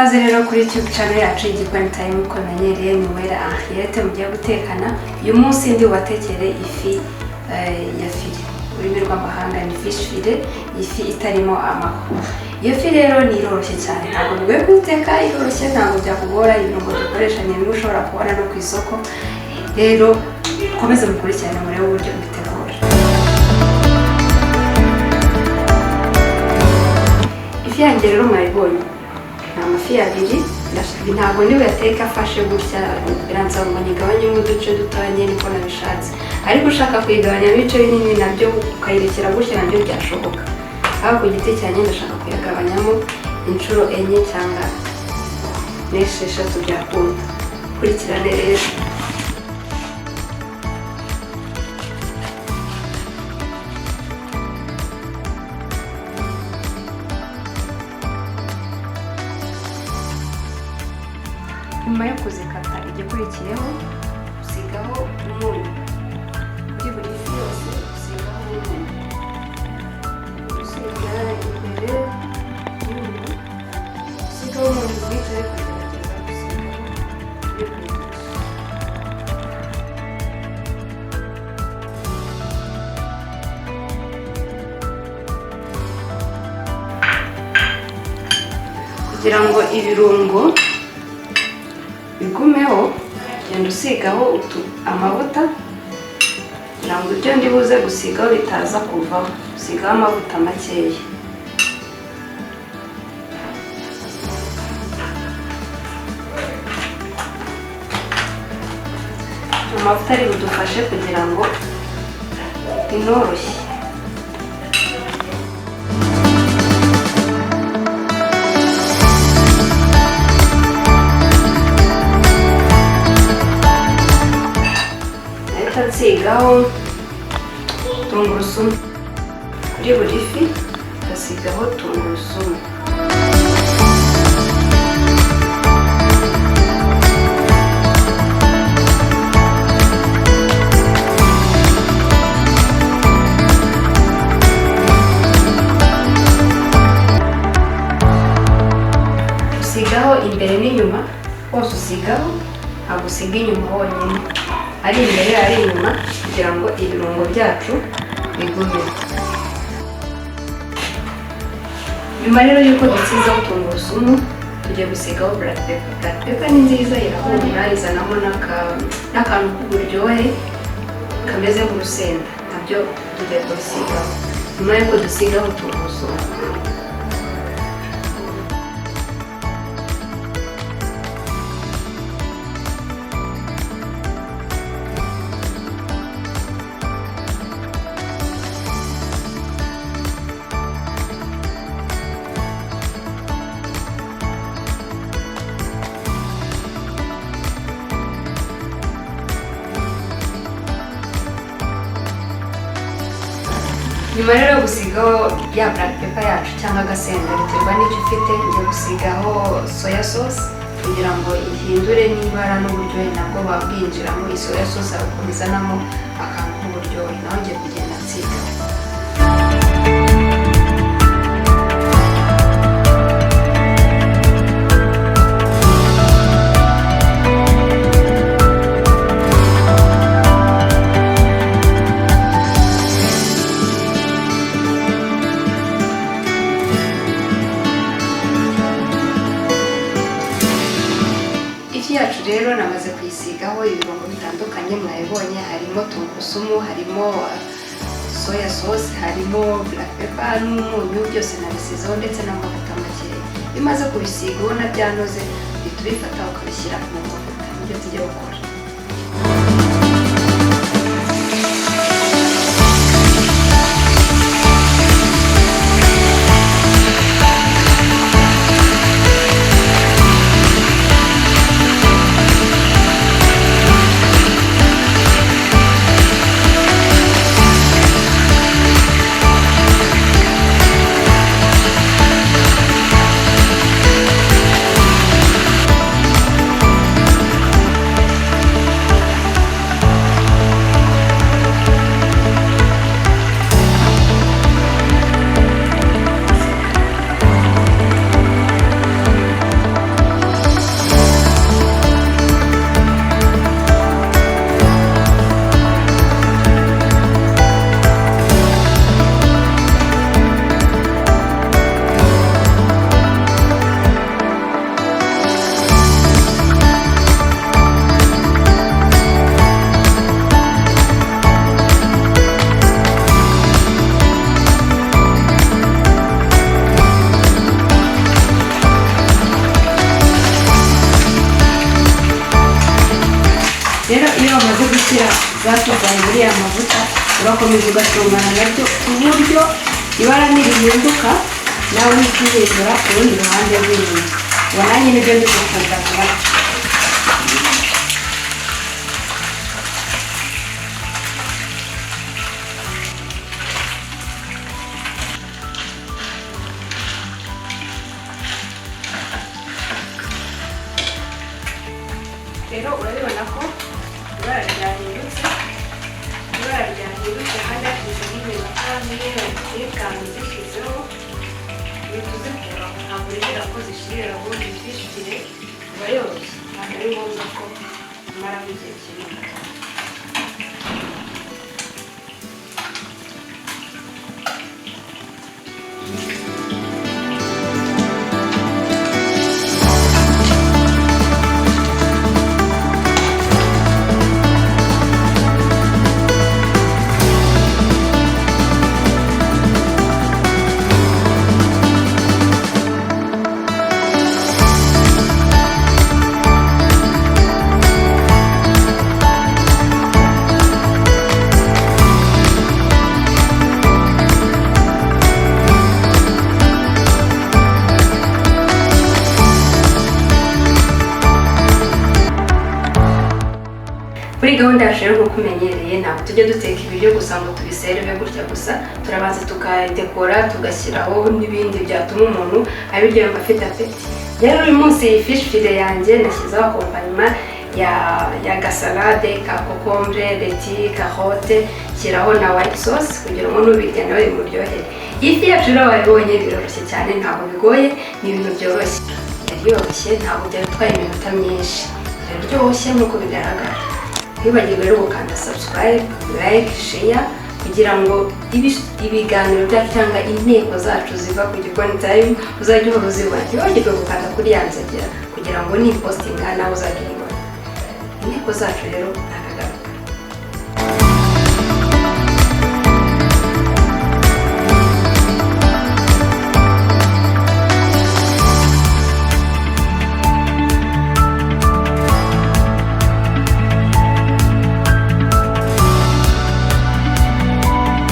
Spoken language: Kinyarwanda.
Ikaze rero kuri YouTube channel yacu Igikoni Time uko nanyereye ni Uwera Henriette mugiye gutekana. Uyu munsi ndi watekere ifi ya file. Ururimi rw'amahanga ni fish file, ifi itarimo amafu. Iyo fi rero ni iroroshye cyane, ntabwo bigoye kuyiteka, iroroshye ntabwo byakugora, ibirungo dukoresha ni bimwe ushobora kubona no ku isoko. Rero komeza mukurikirane murebe uburyo bitegura. Ifi yanjye rero mwayibonye. Amafi abiri ntabwo niwe yateka afashe gutya, biransaba ngo nyigabanyemo uduce dutoya niko nabishatse, ariko ushaka kuyigabanya ibice binini nabyo ukayirekera gutya nabyo byashoboka. Aho ku giti cyanjye ndashaka kuyagabanyamo inshuro 4 cyangwa 6 byakunda. Kurikirane rero. Nyuma yo kuzikata igikurikiyeho usigaho umunyu kuri buri fi yose, usigaho umunyu usiga imbere y'umunyu, usigaho umunyu mwinshi ariko ugerageza gusigaho kugira ngo ibirungo bigumeho. Genda usigaho amavuta kugira ngo ibyo ndi buze gusigaho bitaza kuvaho, usigaho amavuta makeya. Amavuta ari budufashe kugira ngo inoroshye. Nsigaho tungurusumu kuri buri fi, ngasigaho tungurusumu. Usigaho imbere n'inyuma, hose usigaho, ntabwo usiga inyuma honyine, ari imbere ari inyuma kugira ngo ibirungo byacu bigume. Nyuma rero yuko dusigaho tungurusumu, tugiye gusigaho black pepper. Black pepper ni nziza, irahumura, izanamo n'akantu k'uburyohe kameze nk'urusenda, nabyo tugiye kubisigaho nyuma yuko dusigaho tungurusumu. Nyuma rero gusigaho ya black pepper yacu cyangwa agasenda, biterwa n'icyo ufite. Ngiye gusigaho soya sauce kugira ngo ihindure n'ibara n'uburyohe nabwo babwinjiramo. Iyi soya sauce arakomezanamo akantu k'uburyohe, naho ngiye kugenda nsiga. Yacu rero namaze kuyisigaho ibirungo bitandukanye mwayibonye, harimo tungurusumu, harimo soya sauce, harimo black pepper n'umunyu, byose nabisizeho ndetse n'amavuta makeya. Bimaze kubisiga ubona byanoze, uhita ubifata ukabishyira mu mavuta. Nibyo tugiye gukora. gushyira za fi zawe muri ya mavuta, urakomeza ugatungana nabyo ku buryo ibara nirihinduka nawe uhita uhindura ku rundi ruhande rw'inyuma. ubona nyine ibyo ndi kukuganira. Rero urabibona ko ibara ryahindutse kandi hashize n'iminota nk'itanu zishyizeho, uhita uzikura, ntabwo urindira ko zishirira ubundi zishire, iba yoroshye, ntabwo ari ngombwa ko umaramo igihe kinini. Kuri gahunda yacu rero nk'uko umenyereye, ntabwo tujya duteka ibiryo gusa ngo tubiserve gutya gusa, turabanza tukadekora tugashyiraho n'ibindi byatuma umuntu abirya yumva afite apeti. Rero uyu munsi iyi fish fillet yanjye nashyizeho akompanyuma ya gasalade ka kokombure, leti, karote, shyiraho na white sauce kugira ngo n'ubirya nawe bimuryohere. Iyi fi yacu rero wabibonye biroroshye cyane, ntabwo bigoye, ni ibintu byoroshye, biryoshye, ntabwo byatwaye iminota myinshi, biraryoshye nk'uko bigaragara. Ntibagirwe rero gukanda subscribe, like, share kugira ngo ibiganiro byacu cyangwa intego zacu ziva ku Gikoni Time uzajya uhora uzibona. Ntibagirwe gukanda kuri ya nzogera kugira ngo ni postinga nawe uzajya ubibona. Intego zacu rero